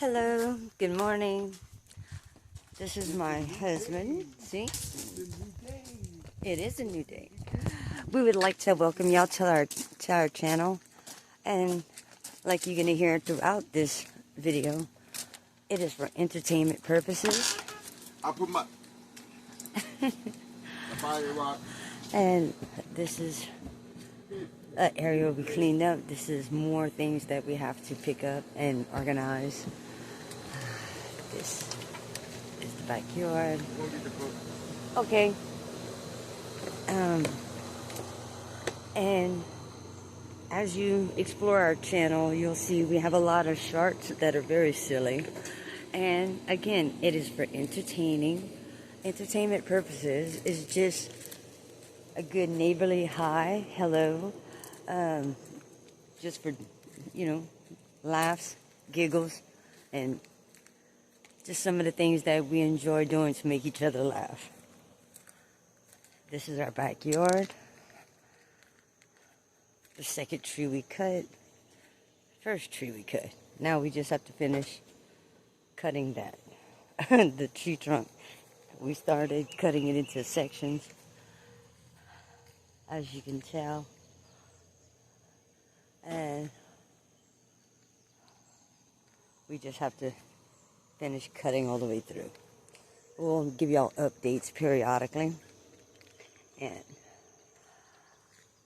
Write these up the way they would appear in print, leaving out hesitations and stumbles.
Hello, good morning. This is my husband. See? It is a new day. We would like to welcome y'all to our channel. And like you're going to hear throughout this video, it is for entertainment purposes. I put my fire rock. And this is an area we cleaned up. This is more things that we have to pick up and organize. This is the backyard. Okay. And as you explore our channel, you'll see we have a lot of shorts that are very silly. And again, it is for entertainment purposes. It's just a good neighborly hi, hello, just for, laughs, giggles, and just some of the things that we enjoy doing to make each other laugh. This is our backyard. The second tree we cut. First tree we cut. Now we just have to finish cutting that. The tree trunk. We started cutting it into sections. As you can tell. And we just have to finish cutting all the way through. We'll give y'all updates periodically. And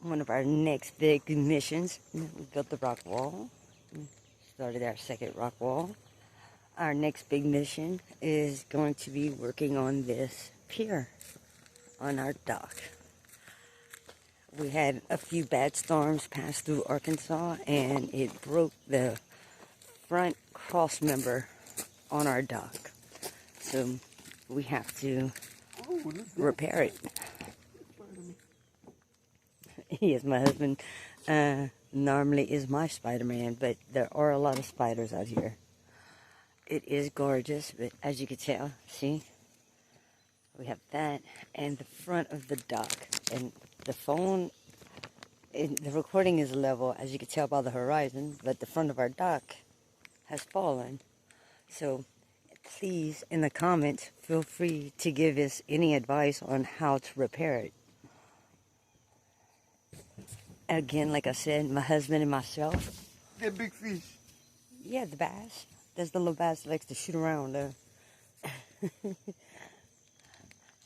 one of our next big missions, we built the rock wall. Started our second rock wall. Our next big mission is going to be working on this pier on our dock. We had a few bad storms pass through Arkansas, and it broke the front cross member on our dock. So we have to repair it. Yes, my husband normally is my Spider-Man, but there are a lot of spiders out here. It is gorgeous, but as you can tell, see, we have that and the front of the dock. And the phone, the recording is level, as you can tell by the horizon, but the front of our dock has fallen. So please, in the comments, feel free to give us any advice on how to repair it. Again, like I said, my husband and myself. That big fish. Yeah, the bass. There's the little bass that likes to shoot around.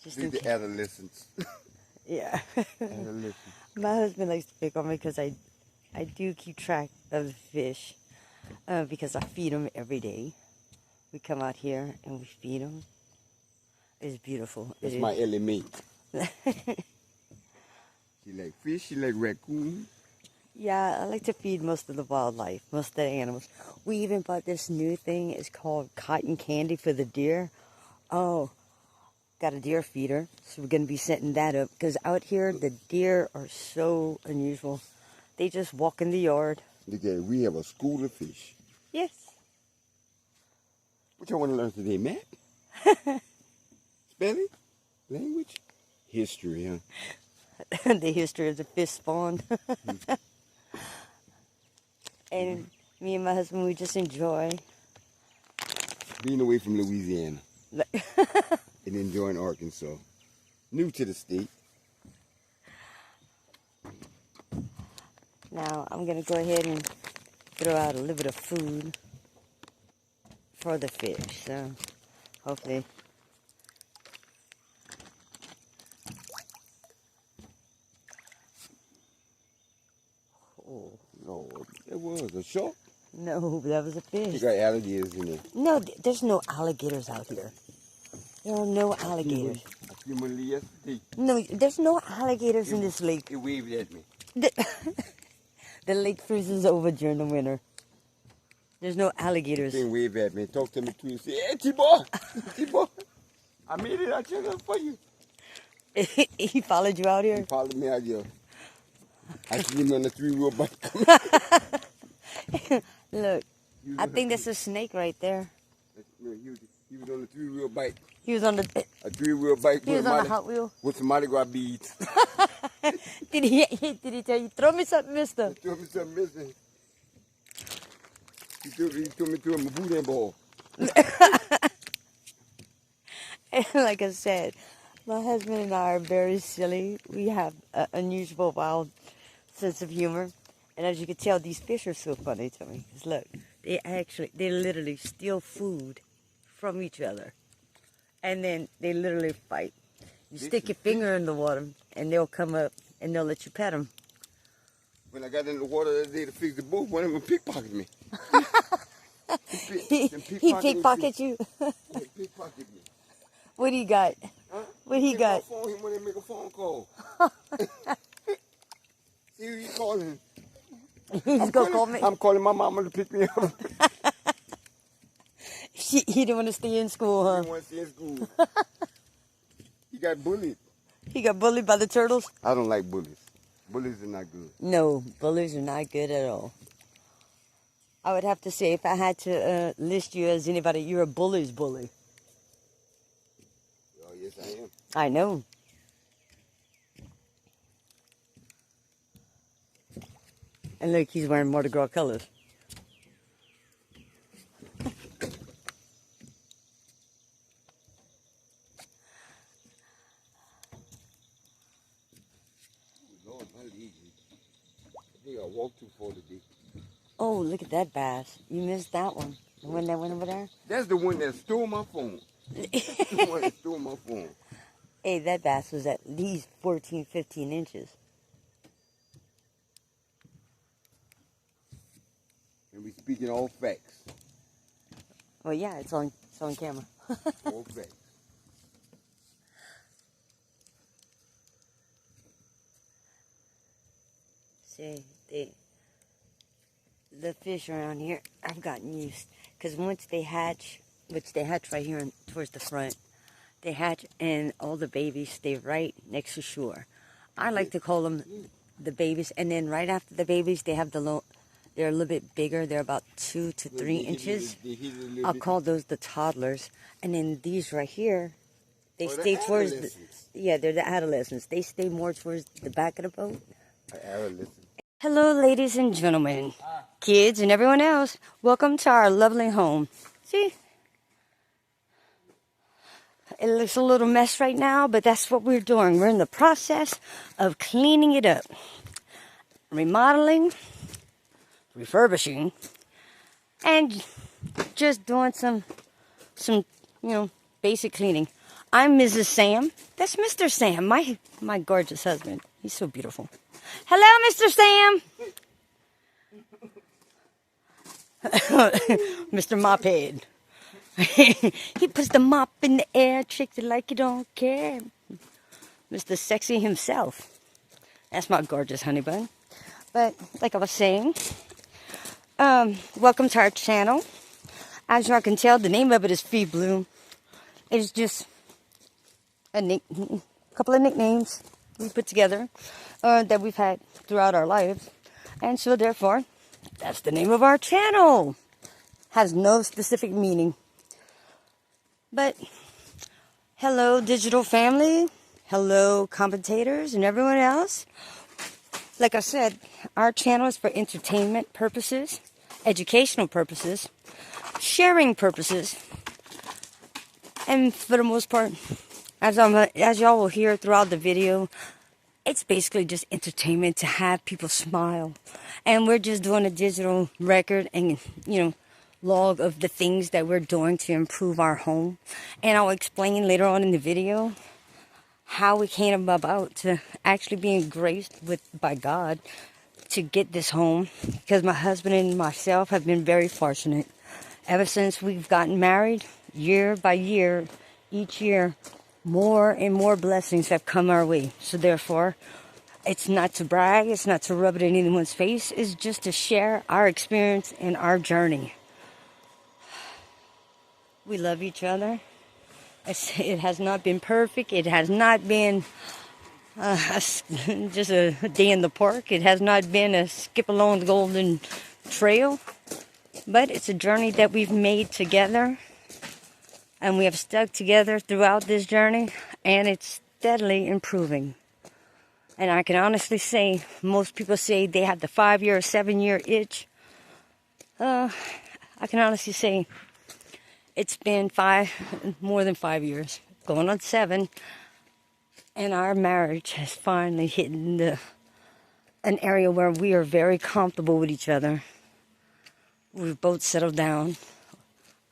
Just These the adolescents. Yeah. Adolescents. My husband likes to pick on me because I do keep track of the fish because I feed them every day. We come out here and we feed them. It's beautiful. That's my element. She like fish, she like raccoon. Yeah, I like to feed most of the wildlife, most of the animals. We even bought this new thing. It's called cotton candy for the deer. Oh, got a deer feeder, so we're going to be setting that up. Because out here, the deer are so unusual. They just walk in the yard. Look at it, we have a school of fish. Yes. What y'all want to learn today, Matt? Spelling? Language? History, huh? The history of the fish spawn. And me and my husband, we just enjoy Being away from Louisiana and enjoying Arkansas. New to the state. Now, I'm going to go ahead and throw out a little bit of food for the fish. So, hopefully. Oh, Lord. That was a shark. No, that was a You fish. got alligators in there. No, there's no alligators out here. There are no alligators. I seen one yesterday. No, there's no alligators in this lake. It waved at me. The lake freezes over during the winter. There's no alligators. Thing waved at me. Talk to me too. Say, hey, T-boy. T-boy. I made it. I checked up for you. He followed you out He here? followed me out here. I seen him on the 3-wheel bike. Look, I think that's a snake right there. He was on the 3-wheel bike. He was on the. A 3-wheel bike. He was on the Hot Wheel. With some Mardi Gras beads. Did he tell you, throw me something, mister? Throw me something missing. He took me to a boudin ball. Like I said, my husband and I are very silly. We have an unusual, wild sense of humor. And as you can tell, these fish are so funny to me. 'Cause look, they literally steal food from each other. And then they literally fight. You stick your finger in the water, and they'll come up, and they'll let you pet them. When I got in the water the other day to fix the boat, one of them pickpocketed me. He pickpocket you. He pickpocketed me. What do you got? Huh? What he got? He wanted to make a phone call. See who you calling? He's gonna call me. I'm calling my mama to pick me up. He didn't want to stay in school, He huh? didn't want to stay in school. He got bullied. He got bullied by the turtles? I don't like bullies. Bullies are not good. No, bullies are not good at all. I would have to say, if I had to list you as anybody, you're a bully's bully. Oh, yes, I am. I know. And look, he's wearing Mardi Gras colors. Lord, my leg. I think I walked too far today. Oh, look at that bass. You missed that one. The one that went over there? That's the one that stole my phone. The one that stole my phone. Hey, that bass was at least 14, 15 inches. And we speaking all facts. Well, yeah, it's on camera. All facts. See, the fish around here, I've gotten used. Because once they hatch, which they hatch right here towards the front, they hatch and all the babies stay right next to shore. I like to call them the babies. And then right after the babies, they have they're a little bit bigger. They're about 2 to 3 inches. I'll call those the toddlers. And then these right here, they stay towards they're the adolescents. They stay more towards the back of the boat. Hello, ladies and gentlemen, kids and everyone else. Welcome to our lovely home. See? It looks a little mess right now, but that's what we're doing. We're in the process of cleaning it up. Remodeling, refurbishing, and just doing some basic cleaning. I'm Mrs. Sam. That's Mr. Sam, my gorgeous husband. He's so beautiful. Hello, Mr. Sam. Mr. Mophead. He puts the mop in the air, shakes it like you don't care. Mr. Sexy himself. That's my gorgeous honey bun. But like I was saying, welcome to our channel. As you can tell, the name of it is Fee Bloom. It's just a couple of nicknames we put together that we've had throughout our lives. And so therefore, that's the name of our channel. Has no specific meaning. But hello, digital family. Hello, commentators and everyone else. Like I said, our channel is for entertainment purposes, educational purposes, sharing purposes, and for the most part, as y'all will hear throughout the video, it's basically just entertainment to have people smile. And we're just doing a digital record and, log of the things that we're doing to improve our home. And I'll explain later on in the video how we came about to actually being graced by God to get this home. Because my husband and myself have been very fortunate. Ever since we've gotten married, year by year, each year, more and more blessings have come our way. So therefore, it's not to brag, it's not to rub it in anyone's face, it's just to share our experience and our journey. We love each other. It has not been perfect. It has not been just a day in the park. It has not been a skip along the golden trail. But it's a journey that we've made together. And we have stuck together throughout this journey. And it's steadily improving. And I can honestly say, most people say they have the 5-year or 7-year itch. I can honestly say it's been more than 5 years, going on 7, and our marriage has finally hit an area where we are very comfortable with each other. We've both settled down.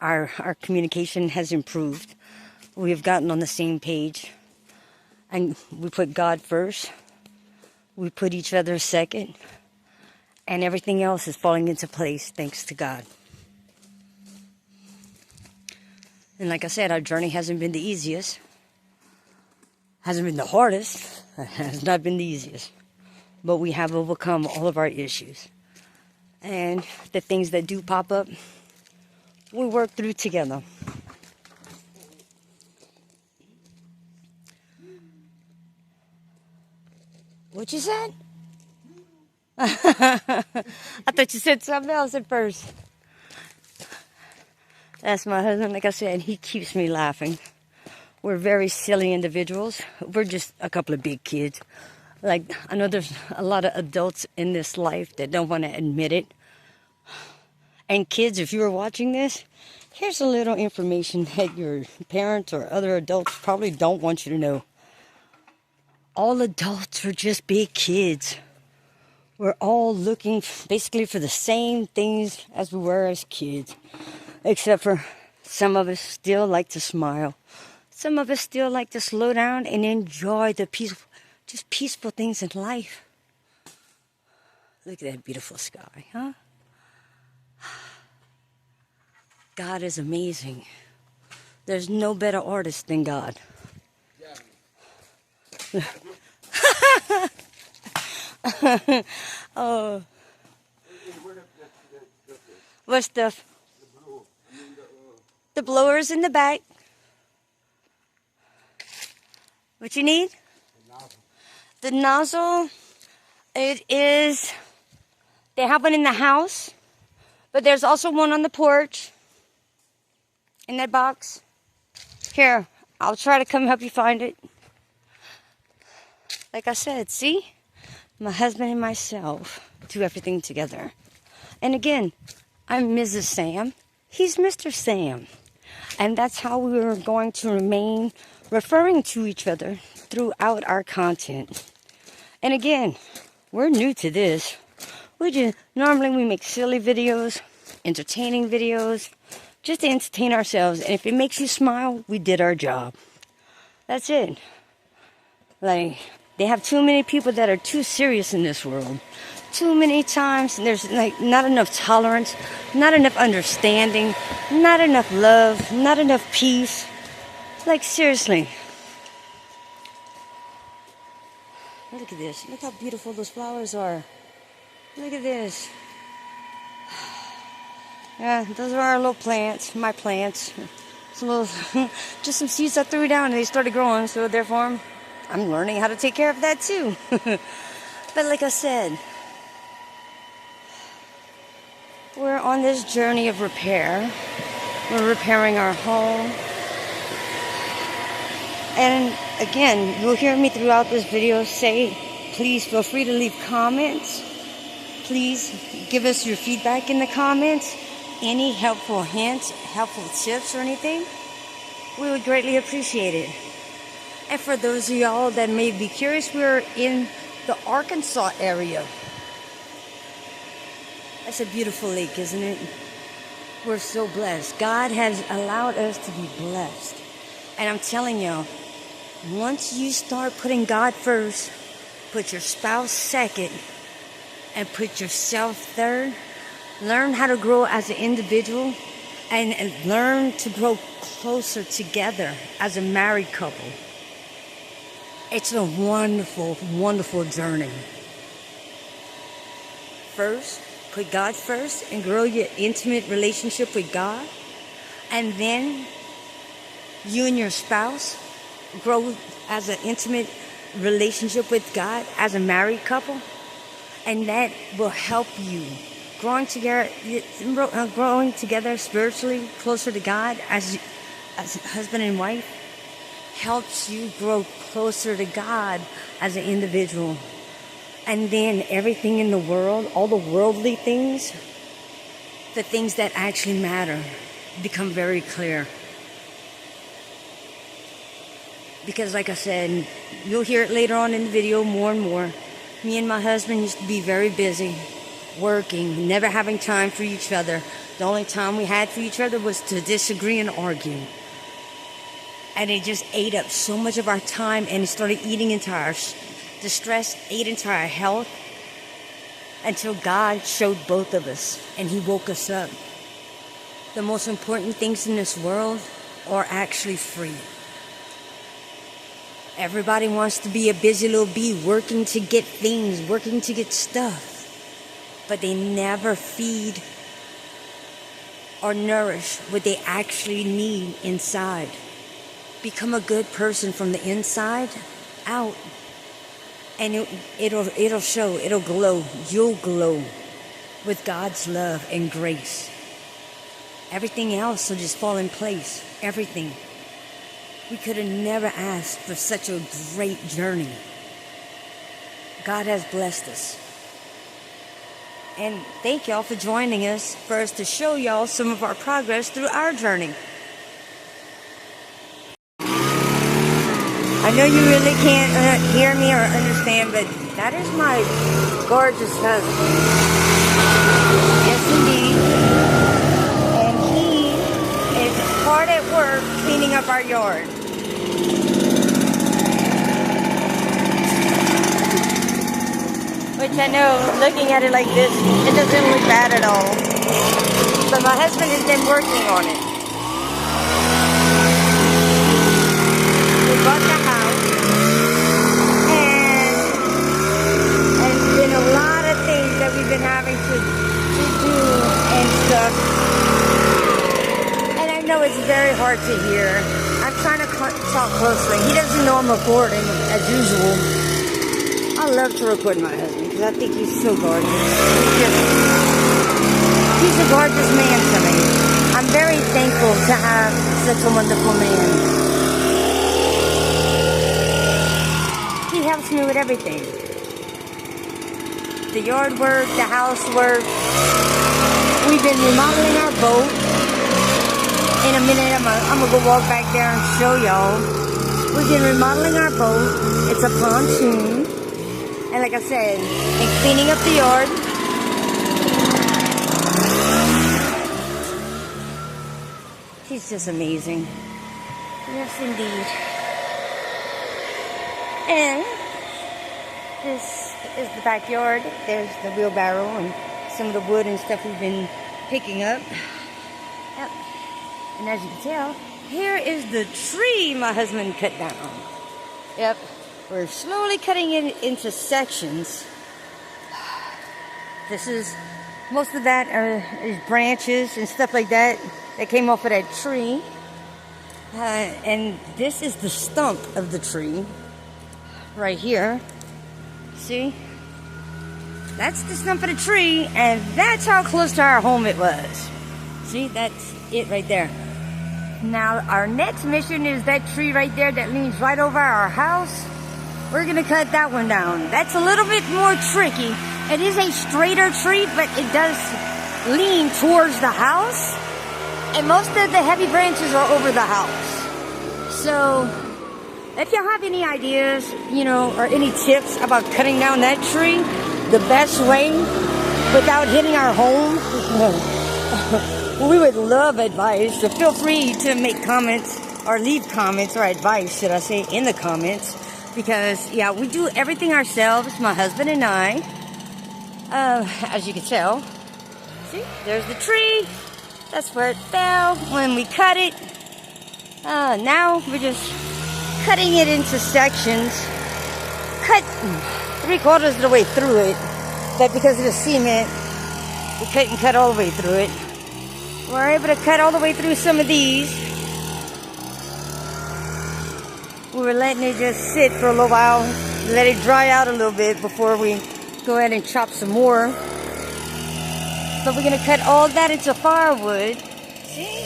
Our communication has improved. We have gotten on the same page. And we put God first. We put each other second. And everything else is falling into place thanks to God. And like I said, our journey hasn't been the easiest. Hasn't been the hardest. It has not been the easiest. But we have overcome all of our issues. And the things that do pop up, we work through together. What you said? I thought you said something else at first. That's my husband. Like I said, he keeps me laughing. We're very silly individuals. We're just a couple of big kids. Like, I know there's a lot of adults in this life that don't want to admit it. And kids, if you're watching this, here's a little information that your parents or other adults probably don't want you to know. All adults are just big kids. We're all looking basically for the same things as we were as kids. Except for some of us still like to smile. Some of us still like to slow down and enjoy the peaceful things in life. Look at that beautiful sky, huh? God is amazing. There's no better artist than God. Oh. What stuff? The blower's in the back. What you need? The nozzle. It is. They have one in the house, but there's also one on the porch. In that box. Here, I'll try to come help you find it. Like I said, see? My husband and myself do everything together. And again, I'm Mrs. Sam. He's Mr. Sam. And that's how we're going to remain referring to each other throughout our content. And again, we're new to this. Normally we make silly videos, entertaining videos, just to entertain ourselves. And if it makes you smile, we did our job. That's it. Like, they have too many people that are too serious in this world. Too many times, there's like not enough tolerance, not enough understanding, not enough love, not enough peace. Like, seriously. Look at this. Look how beautiful those flowers are. Look at this. Yeah, those are our little plants, my plants. Some little, just some seeds I threw down and they started growing, so therefore I'm learning how to take care of that too. But like I said, we're on this journey of repair. We're repairing our home. And again, you'll hear me throughout this video say, please feel free to leave comments. Please give us your feedback in the comments. Any helpful hints, helpful tips or anything, we would greatly appreciate it. And for those of y'all that may be curious, we're in the Arkansas area. That's a beautiful lake, isn't it? We're so blessed. God has allowed us to be blessed. And I'm telling y'all, once you start putting God first, put your spouse second, and put yourself third, learn how to grow as an individual, and learn to grow closer together as a married couple. It's a wonderful, wonderful journey. First, put God first and grow your intimate relationship with God. And then you and your spouse grow as an intimate relationship with God as a married couple. And that will help you growing together spiritually closer to God as husband and wife helps you grow closer to God as an individual. And then everything in the world, all the worldly things, the things that actually matter become very clear. Because like I said, you'll hear it later on in the video more and more. Me and my husband used to be very busy, working, never having time for each other. The only time we had for each other was to disagree and argue. And it just ate up so much of our time, and it started eating into the stress ate into our health, until God showed both of us and He woke us up. The most important things in this world are actually free. Everybody wants to be a busy little bee, working to get things, working to get stuff. But they never feed or nourish what they actually need inside. Become a good person from the inside out. And it'll show, it'll glow. You'll glow with God's love and grace. Everything else will just fall in place. Everything. We could have never asked for such a great journey. God has blessed us. And thank y'all for joining us, for us to show y'all some of our progress through our journey. I know you really can't hear me or understand, but that is my gorgeous husband. Yes, indeed. And he is hard at work cleaning up our yard. Which I know, looking at it like this, it doesn't look bad at all. But my husband has been working on it. We bought the house, and there's been a lot of things that we've been having to do and stuff. And I know it's very hard to hear. I'm trying to talk closely. He doesn't know I'm recording, as usual. I love to record my husband because I think he's so gorgeous. He's a gorgeous man to me. I'm very thankful to have such a wonderful man. He helps me with everything. The yard work, the housework. We've been remodeling our boat. In a minute, I'm going to go walk back there and show y'all. We've been remodeling our boat. It's a pontoon. And like I said, and cleaning up the yard. He's just amazing. Yes, indeed. And this is the backyard. There's the wheelbarrow and some of the wood and stuff we've been picking up. Yep. And as you can tell, here is the tree my husband cut down. Yep. We're slowly cutting it into sections. This is, most of that is branches and stuff like that that came off of that tree. And this is the stump of the tree right here. See? That's the stump of the tree, and that's how close to our home it was. See, that's it right there. Now, our next mission is that tree right there that leans right over our house. We're going to cut that one down. That's a little bit more tricky. It is a straighter tree, but it does lean towards the house. And most of the heavy branches are over the house. So, if you have any ideas, or any tips about cutting down that tree, the best way without hitting our home, we would love advice. So feel free to make comments or leave comments or advice, should I say, in the comments. Because, yeah, we do everything ourselves, my husband and I. As you can tell. See, there's the tree. That's where it fell when we cut it. Now we're just cutting it into sections. Cut 3/4 of the way through it. But because of the cement, we couldn't cut all the way through it. We're able to cut all the way through some of these. We were letting it just sit for a little while, let it dry out a little bit before we go ahead and chop some more. But we're going to cut all that into firewood. See?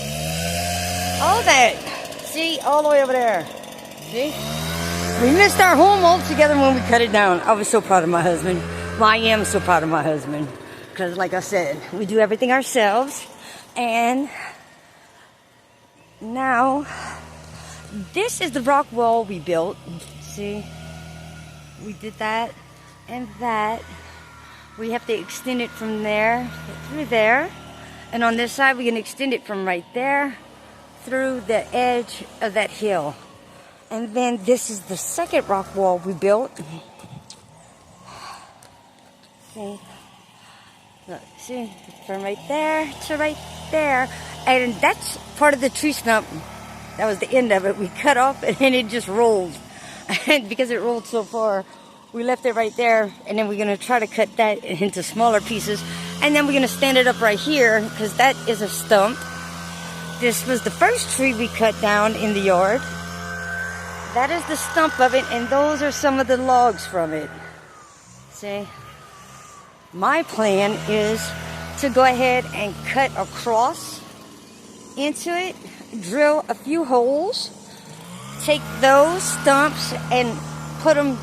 All that. See? All the way over there. See? We missed our home altogether when we cut it down. I was so proud of my husband. Well, I am so proud of my husband. Because like I said, we do everything ourselves. And now, this is the rock wall we built. See, we did that and that. We have to extend it from there through there. And on this side, we can extend it from right there through the edge of that hill. And then this is the second rock wall we built. See? Look, see? From right there to right there. And that's part of the tree stump. That was the end of it. We cut off and then it just rolled. And because it rolled so far, we left it right there. And then we're going to try to cut that into smaller pieces. And then we're going to stand it up right here because that is a stump. This was the first tree we cut down in the yard. That is the stump of it, and those are some of the logs from it. See? My plan is to go ahead and cut across into it, drill a few holes, take those stumps and put them,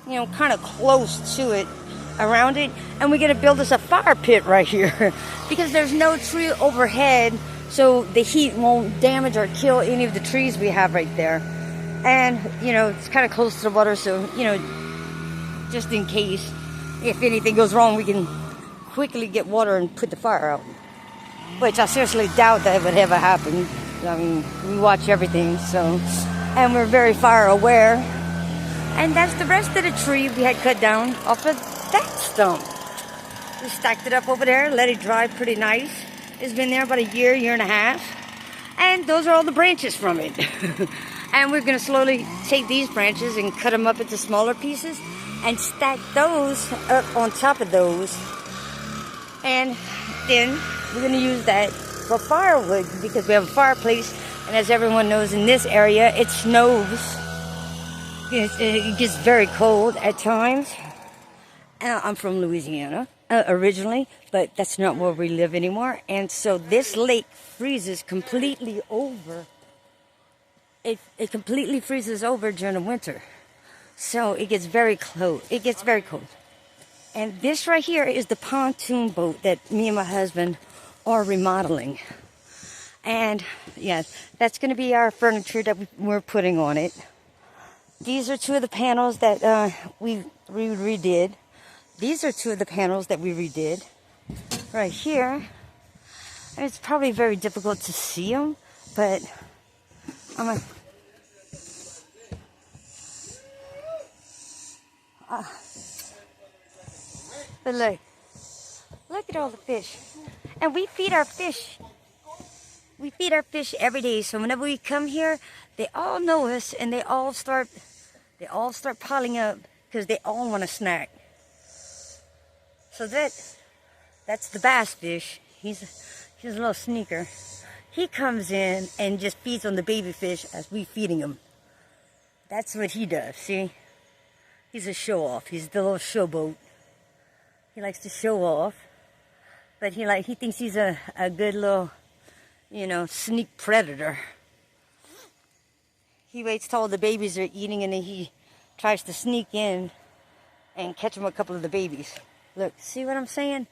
you know, kind of close to it, around it, and we're going to build us a fire pit right here because there's no tree overhead, so the heat won't damage or kill any of the trees we have right there. And, you know, it's kind of close to the water, so, you know, just in case, if anything goes wrong, we can quickly get water and put the fire out. Which I seriously doubt that would ever happen. I mean, we watch everything, so, and we're very fire aware. And that's the rest of the tree we had cut down off of that stump. We stacked it up over there, let it dry pretty nice. It's been there about a year, year and a half. And those are all the branches from it. And we're going to slowly take these branches and cut them up into smaller pieces and stack those up on top of those. And then we're going to use that for firewood because we have a fireplace. And as everyone knows, in this area, it snows. It gets very cold at times. I'm from Louisiana originally, but that's not where we live anymore. And so this lake freezes completely over. It completely freezes over during the winter. So it gets very cold. It gets very cold. And this right here is the pontoon boat that me and my husband are remodeling. And yeah, that's going to be our furniture that we're putting on it. These are two of the panels that we redid. These are two of the panels that we redid. Right here. And it's probably very difficult to see them, but I'm going to... But look at all the fish. And we feed our fish. We feed our fish every day. So whenever we come here, they all know us and they all start piling up because they all want a snack. So that's the bass fish. He's a little sneaker. He comes in and just feeds on the baby fish as we feeding him. That's what he does, see? He's a show-off. He's the little showboat. He likes to show off. But he thinks he's a good little, you know, sneak predator. He waits till all the babies are eating and then he tries to sneak in and catch them a couple of the babies. Look, see what I'm saying?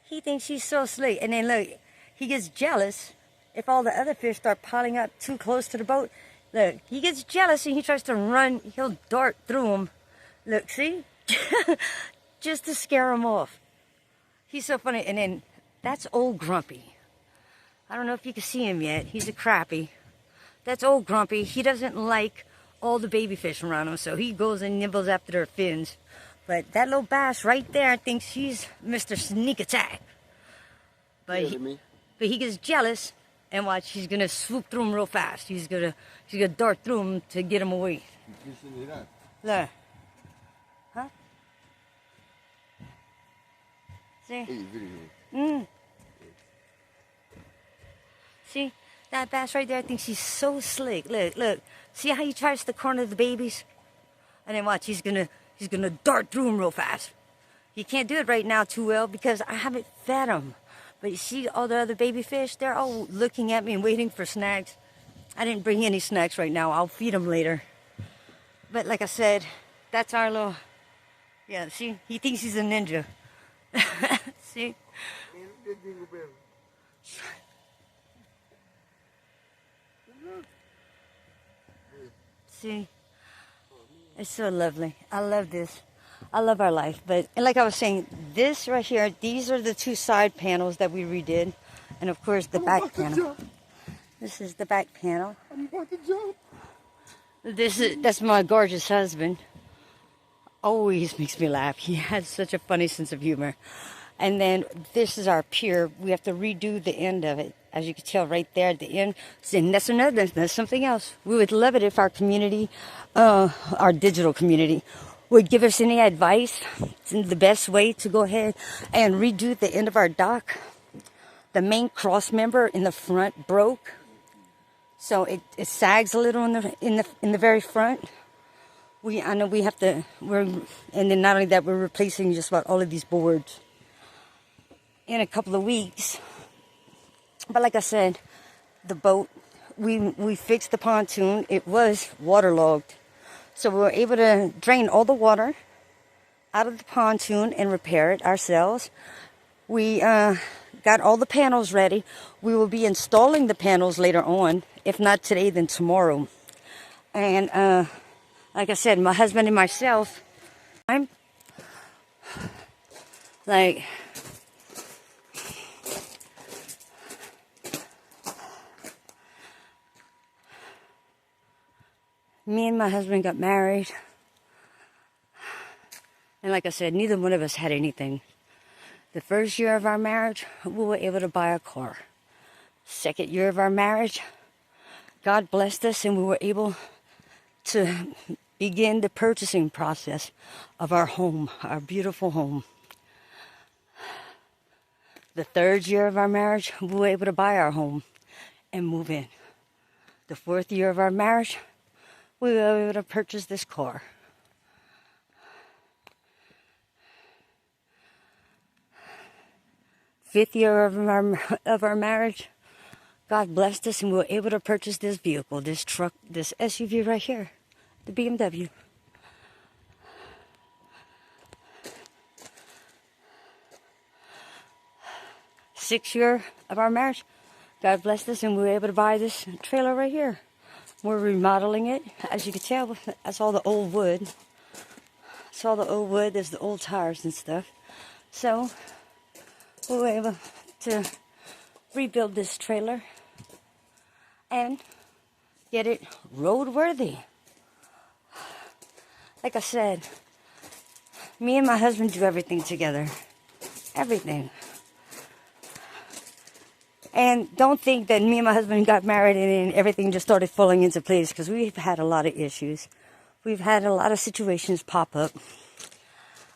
He thinks he's so slick. And then look, he gets jealous if all the other fish start piling up too close to the boat. Look, he gets jealous and he tries to run. He'll dart through them. Look, see? Just to scare him off. He's so funny. And then that's old Grumpy. I don't know if you can see him yet. He's a crappie. That's old Grumpy. He doesn't like all the baby fish around him, so he goes and nibbles after their fins. But that little bass right there thinks he's Mr. Sneak Attack. But he gets jealous, and watch, he's gonna swoop through him real fast. He's gonna dart through him to get him away. Look. Huh? See? See? That bass right there thinks he's so slick. Look. See how he tries to corner the babies? And then watch, he's gonna dart through them real fast. He can't do it right now too well because I haven't fed him. But you see all the other baby fish? They're all looking at me and waiting for snacks. I didn't bring any snacks right now. I'll feed them later. But like I said, that's our little... Yeah, see? He thinks he's a ninja. See? See, it's so lovely. I love this. I love our life. But and like I was saying, this right here, these are the two side panels that we redid. And of course the back panel. This is the back panel. I'm about to jump. That's my gorgeous husband. Always makes me laugh. He has such a funny sense of humor. And then this is our pier. We have to redo the end of it. As you can tell right there at the end. And that's something else. We would love it if our community, our digital community, would give us any advice. It's the best way to go ahead and redo the end of our dock. The main cross member in the front broke. So it sags a little in the very front. I know we have to, and then not only that, we're replacing just about all of these boards in a couple of weeks. But like I said, the boat, we fixed the pontoon. It was waterlogged. So we were able to drain all the water out of the pontoon and repair it ourselves. We got all the panels ready. We will be installing the panels later on. If not today, then tomorrow. And like I said, my husband and myself, I'm like, me and my husband got married. And like I said, neither one of us had anything. The first year of our marriage, we were able to buy a car. Second year of our marriage, God blessed us and we were able to begin the purchasing process of our home, our beautiful home. The third year of our marriage, we were able to buy our home and move in. The fourth year of our marriage, we were able to purchase this car. Fifth year of our marriage, God blessed us and we were able to purchase this vehicle, this truck, this SUV right here, the BMW. Sixth year of our marriage, God blessed us and we were able to buy this trailer right here. We're remodeling it. As you can tell, that's all the old wood. It's all the old wood. There's the old tires and stuff. So we were able to rebuild this trailer and get it roadworthy. Like I said, me and my husband do everything together. Everything. And don't think that me and my husband got married and then everything just started falling into place, because we've had a lot of issues. We've had a lot of situations pop up.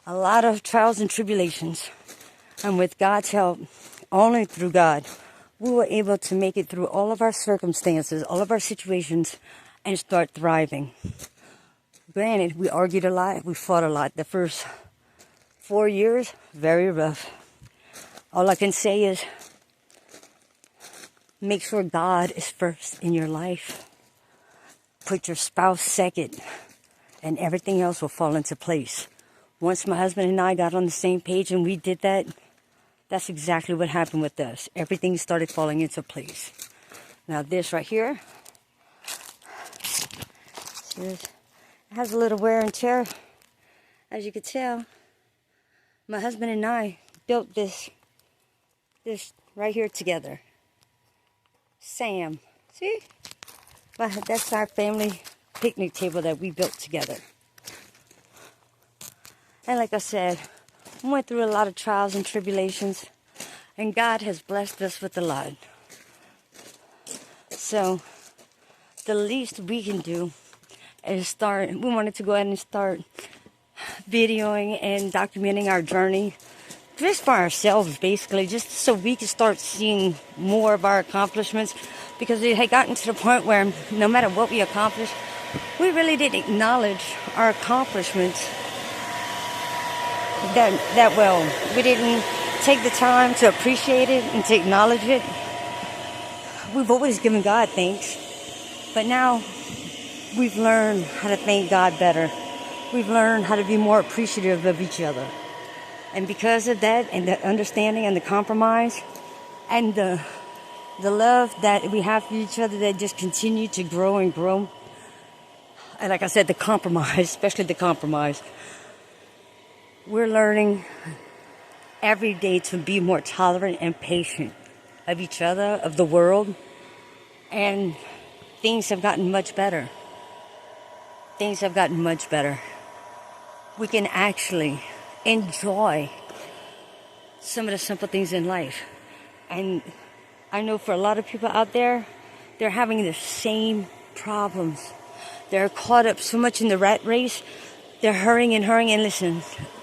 A lot of trials and tribulations. And with God's help, only through God, we were able to make it through all of our circumstances, all of our situations, and start thriving. Granted, we argued a lot, we fought a lot. The first 4 years, very rough. All I can say is, make sure God is first in your life. Put your spouse second, and everything else will fall into place. Once my husband and I got on the same page and we did that, that's exactly what happened with us. Everything started falling into place. Now this right here, it has a little wear and tear. As you can tell, my husband and I built this right here together. Sam, see? Well, that's our family picnic table that we built together. And like I said, we went through a lot of trials and tribulations, and God has blessed us with a lot. So, the least we can do is we wanted to go ahead and start videoing and documenting our journey, just for ourselves, basically, just so we could start seeing more of our accomplishments, because it had gotten to the point where no matter what we accomplished, we really didn't acknowledge our accomplishments that well. We didn't take the time to appreciate it and to acknowledge it. We've always given God thanks, but now we've learned how to thank God better. We've learned how to be more appreciative of each other. And because of that, and the understanding and the compromise and the the love that we have for each other that just continue to grow and grow. And like I said, the compromise, especially the compromise. We're learning every day to be more tolerant and patient of each other, of the world, and things have gotten much better. Things have gotten much better. We can actually enjoy some of the simple things in life. And I know for a lot of people out there, they're having the same problems. They're caught up so much in the rat race. They're hurrying and hurrying. And listen,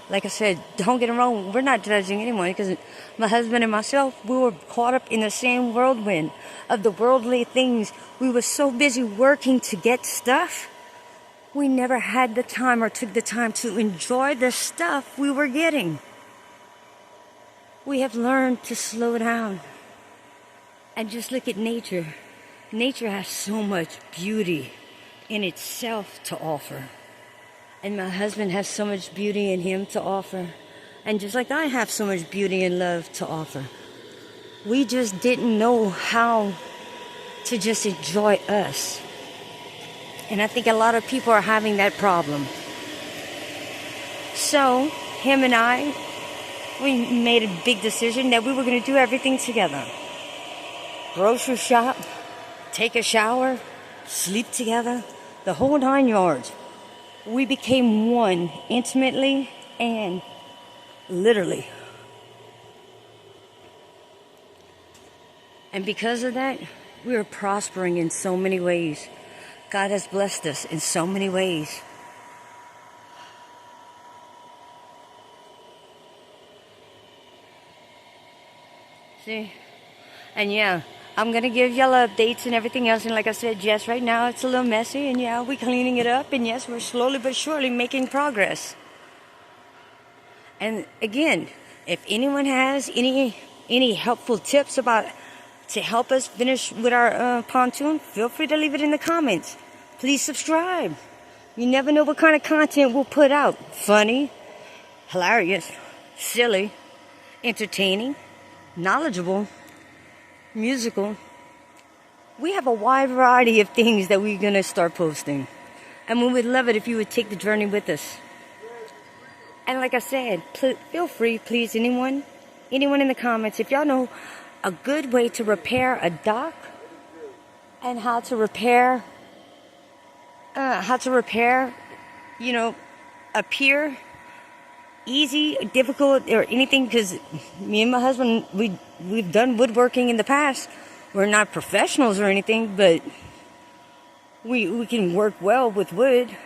like I said, don't get it wrong. We're not judging anyone, because my husband and myself, we were caught up in the same whirlwind of the worldly things. We were so busy working to get stuff. We never had the time or took the time to enjoy the stuff we were getting. We have learned to slow down and just look at nature. Nature has so much beauty in itself to offer. And my husband has so much beauty in him to offer. And just like I have so much beauty and love to offer. We just didn't know how to just enjoy us. And I think a lot of people are having that problem. So, him and I, we made a big decision that we were going to do everything together. Grocery shop, take a shower, sleep together, the whole 9 yards. We became one intimately and literally. And because of that, we are prospering in so many ways. God has blessed us in so many ways. See? And yeah, I'm going to give y'all updates and everything else. And like I said, yes, right now it's a little messy. And yeah, we're cleaning it up. And yes, we're slowly but surely making progress. And again, if anyone has any helpful tips about to help us finish with our pontoon, feel free to leave it in the comments. Please subscribe. You never know what kind of content we'll put out. Funny, hilarious, silly, entertaining, knowledgeable, musical. We have a wide variety of things that we're going to start posting. And we would love it if you would take the journey with us. And like I said, feel free, please, anyone in the comments, if y'all know a good way to repair a dock and how to repair, you know, a pier, easy, difficult, or anything, because me and my husband, we've done woodworking in the past. We're not professionals or anything, but we can work well with wood.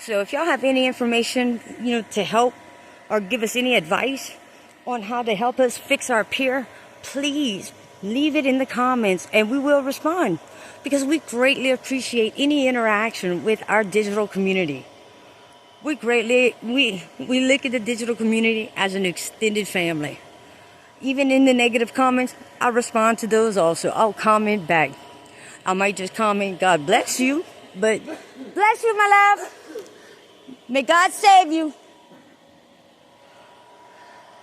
So if y'all have any information, you know, to help or give us any advice on how to help us fix our pier, please leave it in the comments and we will respond, because we greatly appreciate any interaction with our digital community. We look at the digital community as an extended family. Even in the negative comments, I respond to those also. I'll comment back. I might just comment, God bless you, but bless you, my love. May God save you.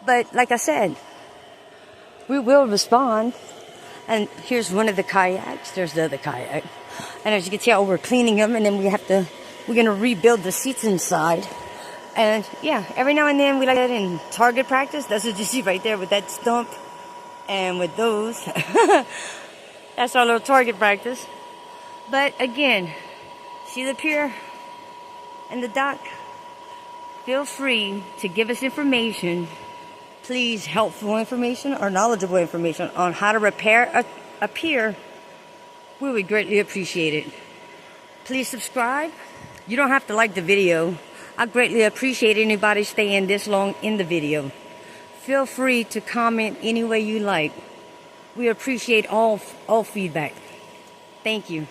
But like I said, we will respond. And here's one of the kayaks. There's the other kayak. And as you can tell, we're cleaning them, and then we're going to rebuild the seats inside. And yeah, every now and then we like that in target practice. That's what you see right there with that stump and with those. That's our little target practice. But again, see the pier and the dock? Feel free to give us information. Please, helpful information or knowledgeable information on how to repair a pier. We would greatly appreciate it. Please subscribe. You don't have to like the video. I greatly appreciate anybody staying this long in the video. Feel free to comment any way you like. We appreciate all feedback. Thank you.